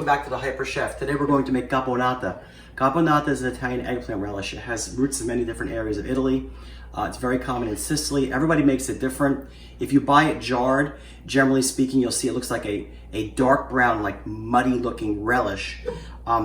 welcome back to the Hyper Chef. Today we're going to make caponata. Caponata is an Italian eggplant relish. It has roots in many different areas of Italy. It's very common in Sicily. Everybody makes it different. If you buy it jarred, generally speaking, you'll see it looks like a dark brown, like muddy looking relish.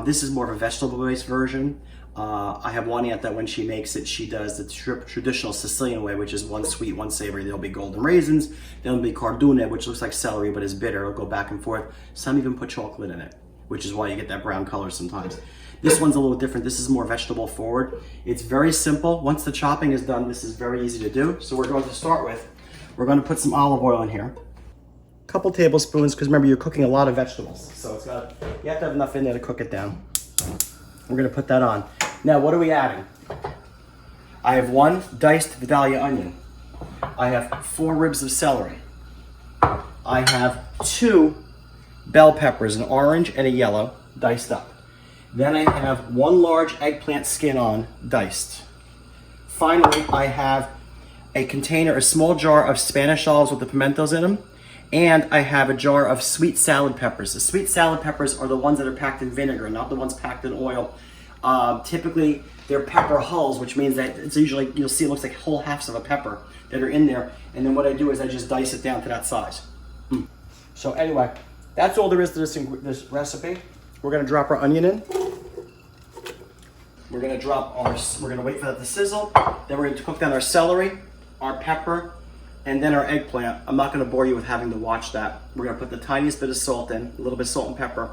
This is more of a vegetable-based version. I have one aunt that when she makes it, she does the traditional Sicilian way, which is one sweet, one savory. There'll be golden raisins, there'll be cardune, which looks like celery but is bitter. It'll go back and forth. Some even put chocolate in it, which is why you get that brown color sometimes. This one's a little different. This is more vegetable forward. It's very simple. Once the chopping is done, this is very easy to do. So we're going to start with, we're going to put some olive oil in here. A couple tablespoons, because remember you're cooking a lot of vegetables. So you have to have enough in there to cook it down. We're going to put that on. Now, what are we adding? I have one diced Vidalia onion. I have 4 ribs of celery. I have 2 bell peppers, an orange and a yellow, diced up. Then I have 1 large eggplant skin on, diced. Finally, I have a container, a small jar of Spanish olives with the pimentos in them. And I have a jar of sweet salad peppers. The sweet salad peppers are the ones that are packed in vinegar, not the ones packed in oil. Typically, they're pepper hulls, which means that it's usually, you'll see it looks like whole halves of a pepper that are in there. And then what I do is I just dice it down to that size. So anyway, that's all there is to this recipe. We're gonna drop our onion in. We're gonna wait for that to sizzle. Then we're gonna cook down our celery, our pepper, and then our eggplant. I'm not gonna bore you with having to watch that. We're gonna put the tiniest bit of salt in, a little bit of salt and pepper.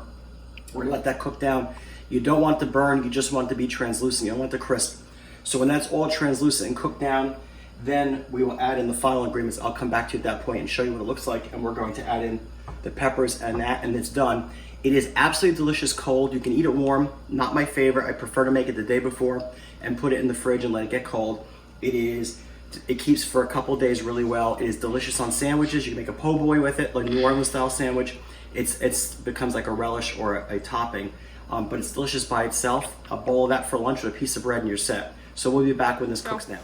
We're gonna let that cook down. You don't want to burn, you just want it to be translucent. You don't want it to crisp. So when that's all translucent and cooked down, then we will add in the final ingredients. I'll come back to you at that point and show you what it looks like. And we're going to add in the peppers and that, and it's done. It is absolutely delicious cold. You can eat it warm, not my favorite. I prefer to make it the day before and put it in the fridge and let it get cold. It keeps for a couple days really well. It is delicious on sandwiches. You can make a po' boy with it, like New Orleans style sandwich. It becomes like a relish or a topping. But it's delicious by itself. A bowl of that for lunch with a piece of bread and you're set. So we'll be back when this cooks down.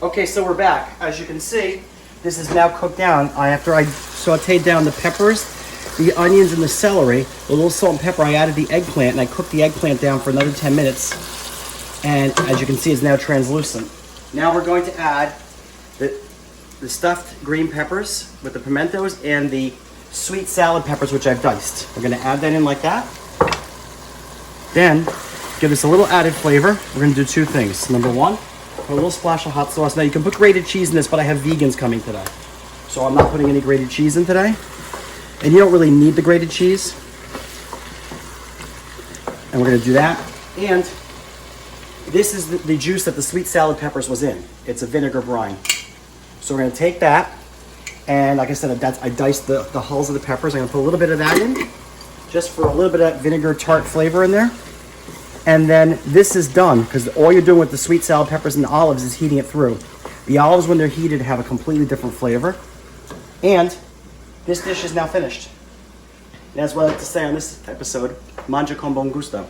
Okay, so we're back. As you can see, this is now cooked down. After I sauteed down the peppers, the onions and the celery, with a little salt and pepper, I added the eggplant and I cooked the eggplant down for another 10 minutes. And as you can see, it's now translucent. Now we're going to add the stuffed green peppers with the pimentos and the sweet salad peppers, which I've diced. We're gonna add that in like that. Then, give this a little added flavor. We're gonna do 2 things. Number 1, put a little splash of hot sauce. Now you can put grated cheese in this, but I have vegans coming today. So I'm not putting any grated cheese in today. And you don't really need the grated cheese. And we're gonna do that. And this is the juice that the sweet salad peppers was in. It's a vinegar brine. So we're gonna take that, and like I said, I diced the hulls of the peppers. I'm gonna put a little bit of that in, just for a little bit of vinegar tart flavor in there. And then this is done, because all you're doing with the sweet salad peppers and the olives is heating it through. The olives, when they're heated, have a completely different flavor. And this dish is now finished. And that's what I like to say on this episode, mangia con buon gusto.